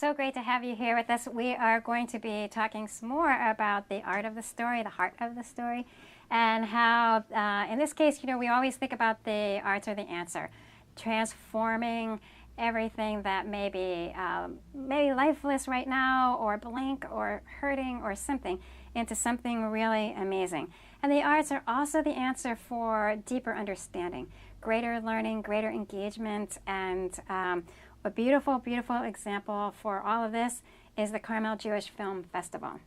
so great to have you here with us. We are going to be talking some more about the art of the story, the heart of the story, and how, in this case, we always think about the arts are the answer, transforming everything that may be lifeless right now, or blank, or hurting, or something, into something really amazing. And the arts are also the answer for deeper understanding, greater learning, greater engagement, and a beautiful, beautiful example for all of this is the Carmel Jewish Film Festival.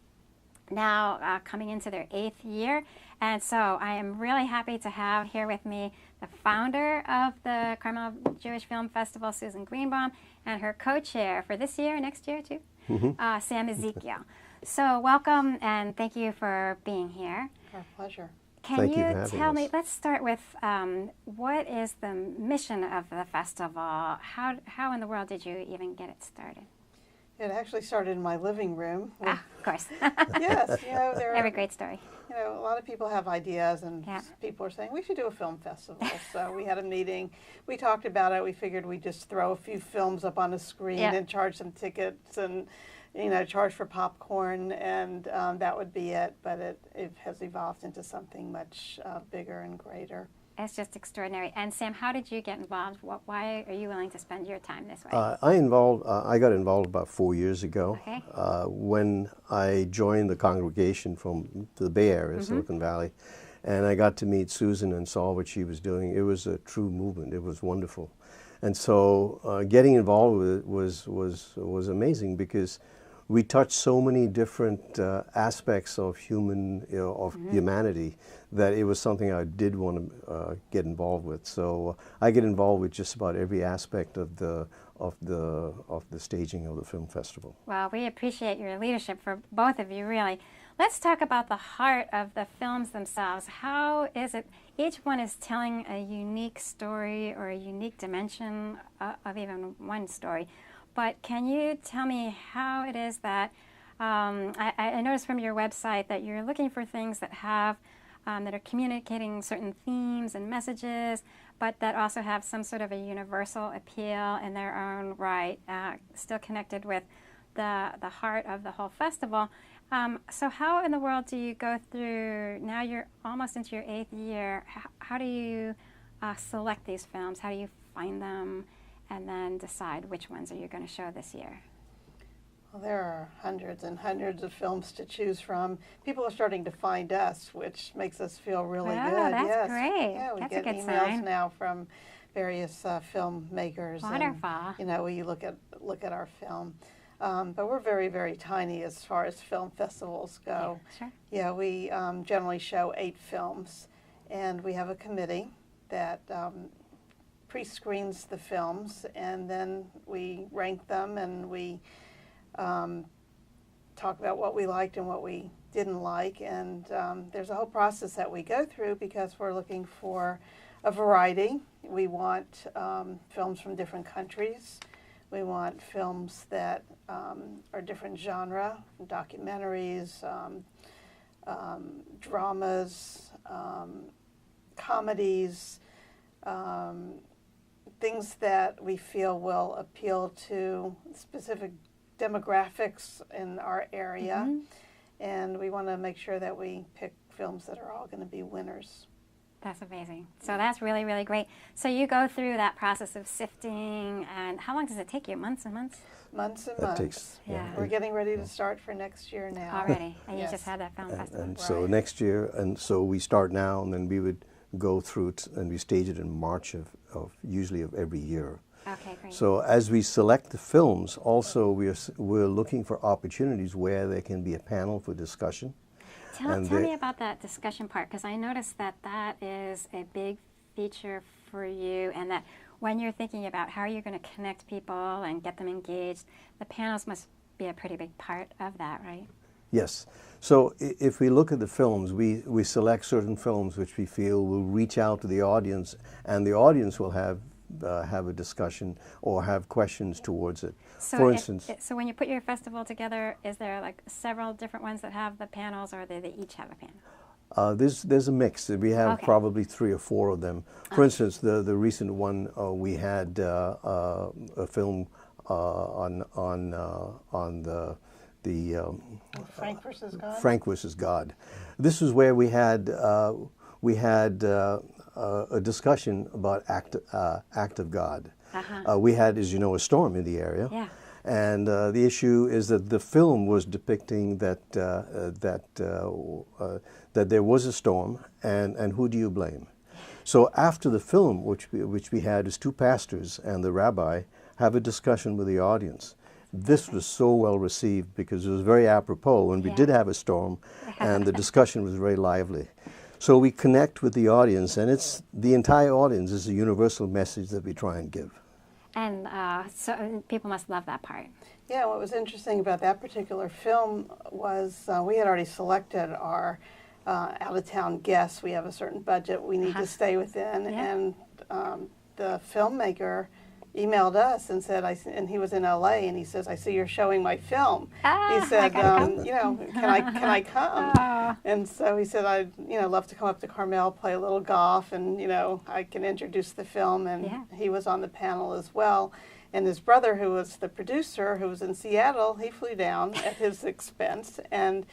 Now coming into their 8th year, and so I am really happy to have here with me the founder of the Carmel Jewish Film Festival, Susan Greenbaum, and her co-chair for this year, next year too, Sam Ezekiel. So welcome, and thank you for being here. Our pleasure. Can you tell me, let's start with what is the mission of the festival? How in the world did you even get it started? It actually started in my living room. Of course. Yes, every great story. A lot of people have ideas, and people are saying we should do a film festival. So we had a meeting. We talked about it. We figured we'd just throw a few films up on a screen and charge some tickets and charge for popcorn, and that would be it. But it has evolved into something much bigger and greater. It's just extraordinary. And Sam, how did you get involved? Why are you willing to spend your time this way? I got involved about 4 years ago when I joined the congregation from the Bay Area, Silicon Valley, and I got to meet Susan and saw what she was doing. It was a true movement. It was wonderful. And so getting involved with it was amazing, because we touch so many different aspects of humanity that it was something I did want to get involved with. So I get involved with just about every aspect of the staging of the film festival. Well, we appreciate your leadership for both of you, really. Let's talk about the heart of the films themselves. How is it each one is telling a unique story or a unique dimension of even one story? But can you tell me how it is that, I noticed from your website that you're looking for things that have, that are communicating certain themes and messages, but that also have some sort of a universal appeal in their own right, still connected with the heart of the whole festival. So how in the world do you go through, now you're almost into your 8th year, how do you select these films? How do you find them? And then decide which ones are you going to show this year? Well, there are hundreds and hundreds of films to choose from. People are starting to find us, which makes us feel really good. That's great. Yeah, we that's get a good emails sign. now from various filmmakers. Wonderful. And, you look at our film. But we're very, very tiny as far as film festivals go. Yeah, sure. Yeah, we generally show 8 films, and we have a committee that pre-screens the films, and then we rank them, and we talk about what we liked and what we didn't like, and there's a whole process that we go through, because we're looking for a variety. We want films from different countries. We want films that are different genre, documentaries, dramas, comedies, things that we feel will appeal to specific demographics in our area. And we want to make sure that we pick films that are all going to be winners. That's amazing. So that's really, really great. So you go through that process of sifting, and how long does it take you? Months and months? Months and months. We're getting ready to start for next year now. Already, and you just had that film festival. And so next year, and so we start now, and then we would go through it, and we stage it in March of usually of every year. Okay, great. So as we select the films, also we're looking for opportunities where there can be a panel for discussion. Tell me about that discussion part, because I noticed that is a big feature for you, and that when you're thinking about how you're going to connect people and get them engaged, the panels must be a pretty big part of that, right? Yes. So if we look at the films, we select certain films which we feel will reach out to the audience, and the audience will have a discussion or have questions towards it. So for instance, so when you put your festival together, is there like several different ones that have the panels, or do they each have a panel? There's a mix. We have probably 3 or 4 of them. For instance, the recent one we had a film on the Frank versus God. Frank versus God. This was where we had a discussion about act of God. We had, as you know, a storm in the area. Yeah. And the issue is that the film was depicting that that there was a storm, and who do you blame? So after the film, which we had, is two pastors and the rabbi have a discussion with the audience. This was so well received because it was very apropos, and we did have a storm, and the discussion was very lively. So we connect with the audience, and it's the entire audience is a universal message that we try and give. And so people must love that part. Yeah, what was interesting about that particular film was we had already selected our out-of-town guests. We have a certain budget we need to stay within, and the filmmaker emailed us and said, and he was in LA, and he says, "I see you're showing my film." He said, "You know, can I come?" And so he said, "I'd love to come up to Carmel, play a little golf, and I can introduce the film." And he was on the panel as well. And his brother, who was the producer, who was in Seattle, he flew down at his expense, and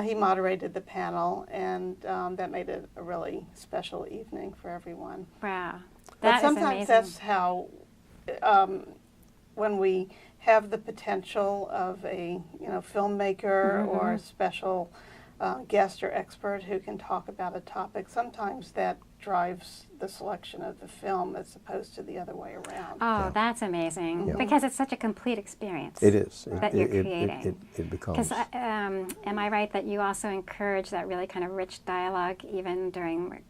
he moderated the panel, and that made it a really special evening for everyone. Wow, but sometimes that's how. When we have the potential of a filmmaker or a special guest or expert who can talk about a topic, sometimes that drives the selection of the film as opposed to the other way around. Oh, that's amazing, because it's such a complete experience. It is. That you're creating. It becomes. Because am I right that you also encourage that really kind of rich dialogue even during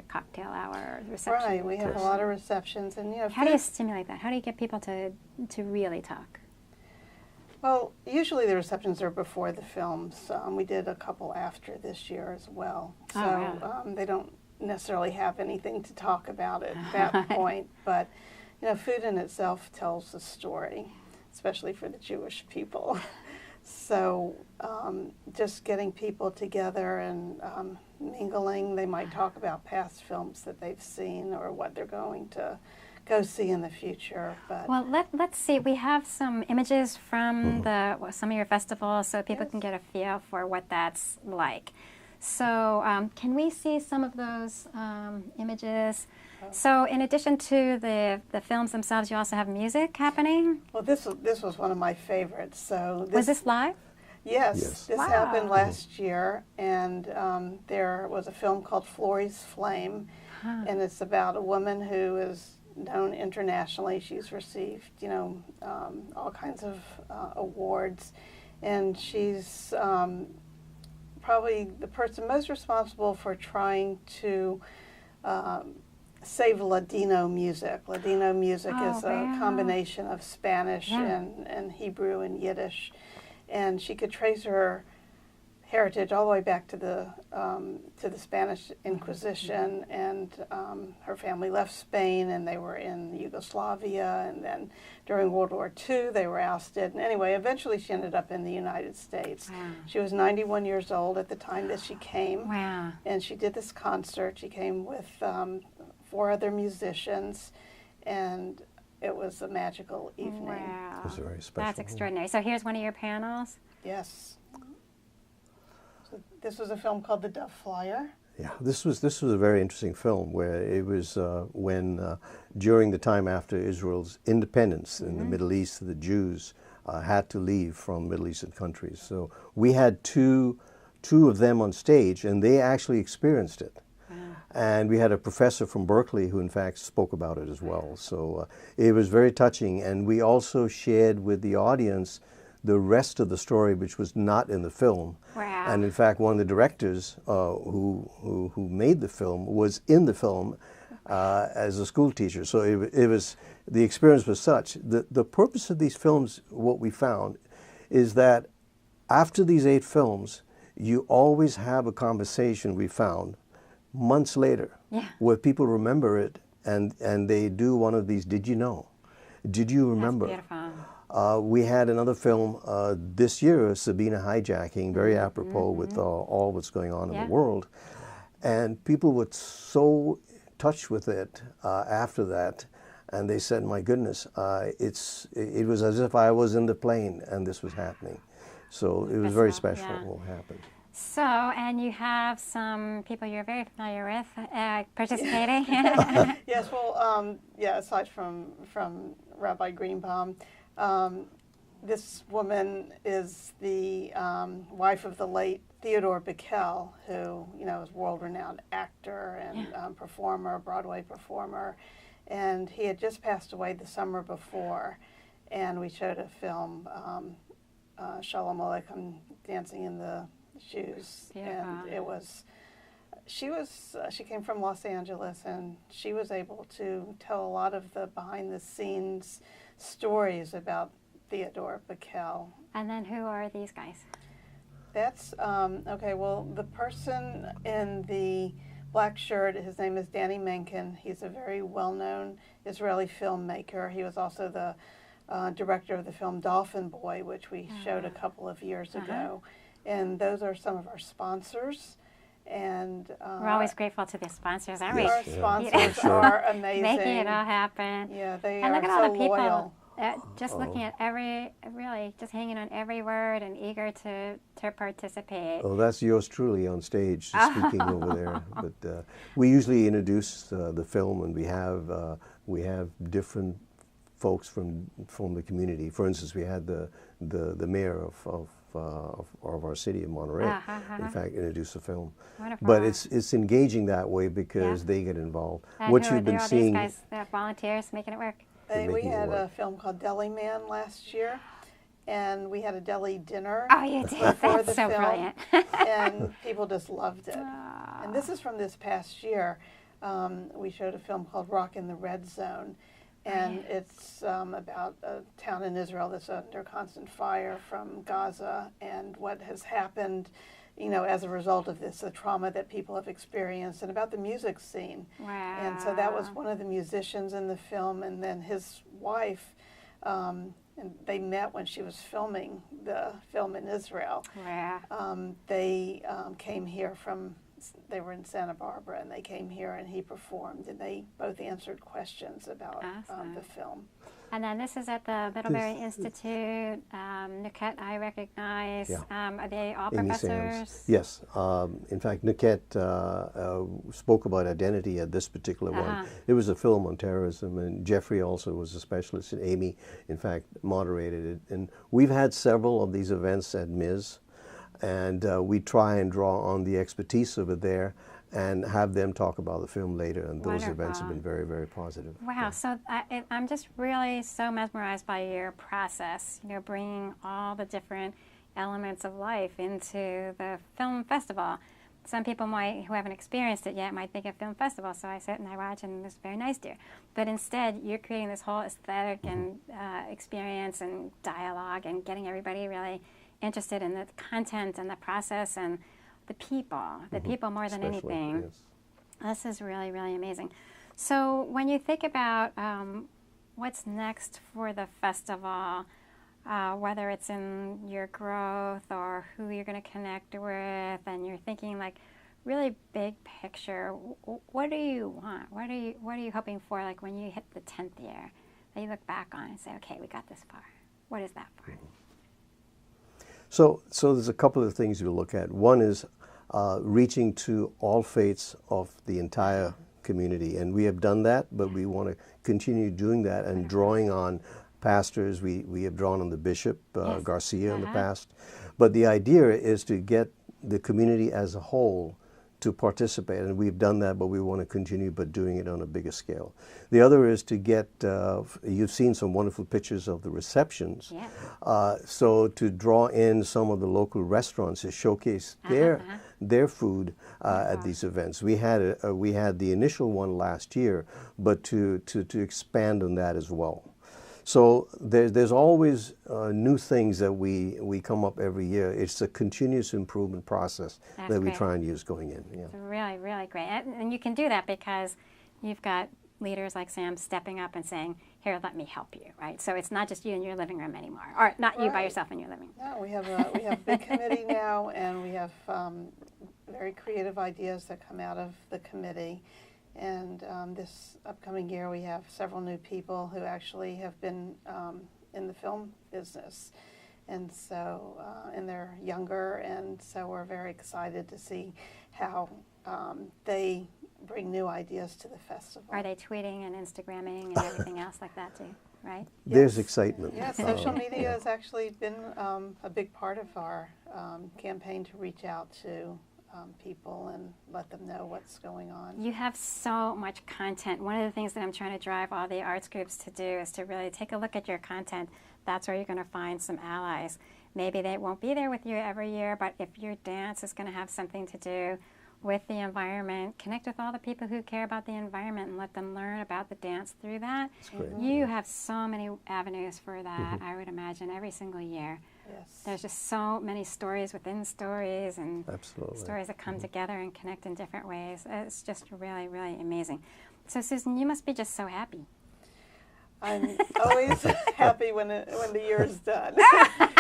cocktail hour or reception? Right, we have a lot of receptions, and how do you stimulate that? How do you get people to really talk? Well, usually the receptions are before the films. We did a couple after this year as well, so they don't necessarily have anything to talk about at that point. But food in itself tells a story, especially for the Jewish people. So just getting people together and mingling, they might talk about past films that they've seen or what they're going to go see in the future. But well, let's see. We have some images from some of your festivals so people can get a feel for what that's like. So can we see some of those images? So in addition to the films themselves, you also have music happening? Well, this was one of my favorites. So was this live? Yes. This happened last year, and there was a film called Florrie's Flame, and it's about a woman who is known internationally. She's received, all kinds of awards, and she's probably the person most responsible for trying to save Ladino music. Ladino music is a combination of Spanish and Hebrew and Yiddish, and she could trace her heritage all the way back to the Spanish Inquisition, and her family left Spain and they were in Yugoslavia, and then during World War II they were ousted, and anyway, eventually she ended up in the United States. She was 91 years old at the time that she came, and she did this concert. She came with 4 other musicians, and it was a magical evening. Wow. It was very special. That's extraordinary. So here's one of your panels. Yes. So this was a film called The Dove Flyer. Yeah, this was a very interesting film where it was when during the time after Israel's independence in the Middle East, the Jews had to leave from Middle Eastern countries. So we had two of them on stage, and they actually experienced it. And we had a professor from Berkeley who in fact spoke about it as well. So it was very touching, and we also shared with the audience the rest of the story which was not in the film. Wow. And in fact, one of the directors who made the film was in the film as a school teacher. So it was, the experience was such. The purpose of these films, what we found, is that after these 8 films, you always have a conversation, we found, months later, where people remember it, and they do one of these, did you know? Did you remember? That's beautiful. We had another film this year, Sabina Hijacking, very apropos with all what's going on in the world. And people were so touched with it after that. And they said, my goodness, it was as if I was in the plane and this was happening. So it was very special what happened. So, and you have some people you're very familiar with participating. Yes, well, aside from Rabbi Greenbaum, this woman is the wife of the late Theodore Bickel, who, you know, is a world-renowned actor and performer, Broadway performer. And he had just passed away the summer before. And we showed a film, Shalom Aleichem, Dancing in the Shoes. And it was, she came from Los Angeles, and she was able to tell a lot of the behind-the-scenes stories about Theodore Bickel. And then who are these guys? That's, okay, well, the person in the black shirt, his name is Danny Menken. He's a very well-known Israeli filmmaker. He was also the director of the film Dolphin Boy, which we showed a couple of years ago. And those are some of our sponsors. And we're always grateful to the sponsors, aren't we? Our sponsors are amazing. Making it all happen. Yeah, they and are look at all so the people, loyal. Just looking at really just hanging on every word and eager to participate. Oh, that's yours truly on stage speaking over there. But we usually introduce the film, and we have different folks from the community. For instance, we had the mayor of our city of Monterey, in fact, introduce the film. Wonderful. But it's engaging that way because they get involved. And what who you've been are seeing. These guys, the volunteers making it work. We had a film called Deli Man last year, and we had a deli dinner. Oh, you did? Before That's the so film, brilliant. and people just loved it. And this is from this past year. We showed a film called Rock in the Red Zone, and it's about a town in Israel that's under constant fire from Gaza and what has happened, you know, as a result of this, the trauma that people have experienced, and about the music scene. Wow. And so that was one of the musicians in the film, and then his wife, and they met when she was filming the film in Israel. Wow. They came here they were in Santa Barbara, and they came here and he performed, and they both answered questions about the film. And then this is at the Middlebury Institute. Nuket, I recognize. Yeah. Are they all Amy professors? Sands. Yes. In fact, Nuket spoke about identity at this particular one. It was a film on terrorism, and Jeffrey also was a specialist, and Amy, in fact, moderated it. And we've had several of these events at MIS, and we try and draw on the expertise over there and have them talk about the film later, and those events have been very, very positive. Wow, yeah. So I'm just really so mesmerized by your process, you know, bringing all the different elements of life into the film festival. Some people who haven't experienced it yet might think of film festival, so I sit and I watch and it's very nice there. But instead, you're creating this whole aesthetic and experience and dialogue and getting everybody really interested in the content and the process and the people more than anything. Yes. This is really, really amazing. So when you think about what's next for the festival, whether it's in your growth or who you're going to connect with, and you're thinking like really big picture, what do you want? What are you hoping for, like when you hit the 10th year, that you look back on and say, okay, we got this far. What is that for? So there's a couple of things you look at. One is reaching to all faiths of the entire community, and we have done that, but we want to continue doing that and drawing on pastors. We have drawn on the bishop, Garcia, in the past. But the idea is to get the community as a whole to participate, and we've done that, but we want to continue, but doing it on a bigger scale. The other is to get, you've seen some wonderful pictures of the receptions, so to draw in some of the local restaurants to showcase their food at these events. We had the initial one last year, but to expand on that as well. So there's always new things that we come up every year. It's a continuous improvement process that we try and use going in. Yeah. It's really, really great. And you can do that because you've got leaders like Sam stepping up and saying, here, let me help you, right? So it's not just you in your living room anymore, or not you by yourself in your living room. No, we have a big committee now, and we have very creative ideas that come out of the committee. And this upcoming year we have several new people who actually have been in the film business. And so, and they're younger, and so we're very excited to see how they bring new ideas to the festival. Are they tweeting and Instagramming and everything else like that too, right? There's excitement. Yeah, social media has actually been a big part of our campaign to reach out to people and let them know what's going on. You have so much content. One of the things that I'm trying to drive all the arts groups to do is to really take a look at your content. That's where you're going to find some allies. Maybe they won't be there with you every year, but if your dance is going to have something to do with the environment, connect with all the people who care about the environment and let them learn about the dance through that. That's great. You have so many avenues for that, I would imagine, every single year. Yes. There's just so many stories within stories and Absolutely. stories that come together and connect in different ways. It's just really, really amazing. So, Susan, you must be just so happy. I'm always happy when the year is done.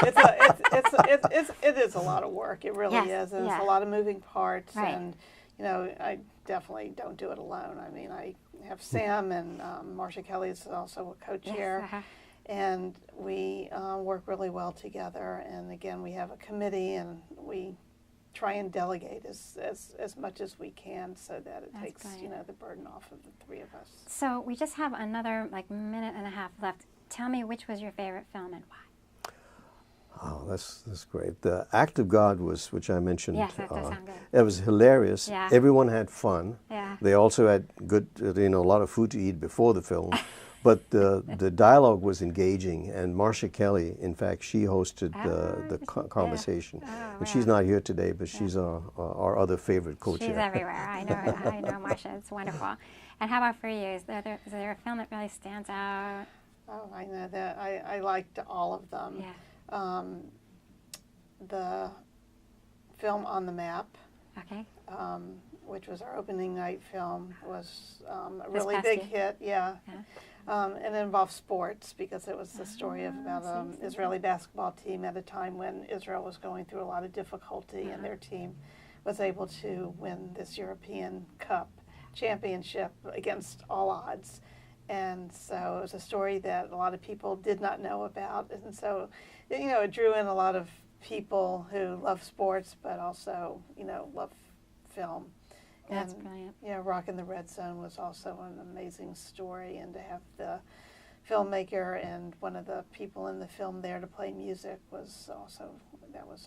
It is a lot of work. It really is. And There's a lot of moving parts. Right. And, you know, I definitely don't do it alone. I mean, I have Sam and Marcia Kelly is also a co-chair. Yes, And we work really well together. And again, we have a committee, and we try and delegate as much as we can so that it takes brilliant. you know, the burden off of the three of us. So we just have another minute and a half left. Tell me, which was your favorite film and why? Oh, that's great. The Act of God was, which I mentioned. Yes, that does sound good. It was hilarious. Yeah. Everyone had fun. Yeah. They also had good, a lot of food to eat before the film. But the dialogue was engaging, and Marcia Kelly, in fact, she hosted the conversation. Oh, and she's not here today, but she's our other favorite co-chair. She's everywhere. I know Marcia. It's wonderful. And how about for you? Is there a film that really stands out? Oh, I know that. I liked all of them. Yeah. The film On the Map, Okay. which was our opening night film, was a This really past big year? hit. Yeah. And it involved sports because it was the story of about an Israeli basketball team at a time when Israel was going through a lot of difficulty, and their team was able to win this European Cup championship against all odds. And so it was a story that a lot of people did not know about, and so it drew in a lot of people who love sports but also love film. That's And, brilliant. Yeah, Rockin' the Red Zone was also an amazing story, and to have the filmmaker and one of the people in the film there to play music was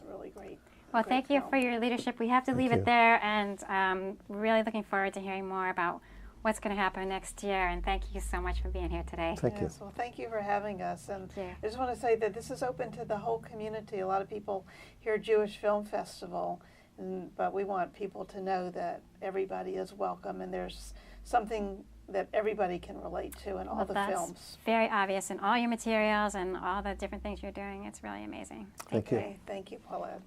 really great. Well, great thank you film. for your leadership. We have to leave it there, and really looking forward to hearing more about what's going to happen next year. And thank you so much for being here today. Thank you. Yes, well, thank you for having us. And Thank you. I just want to say that this is open to the whole community. A lot of people hear Jewish Film Festival, but we want people to know that everybody is welcome, and there's something that everybody can relate to in all the that's films. very obvious in all your materials and all the different things you're doing. It's really amazing. Thank you. Okay, thank you, Paulette.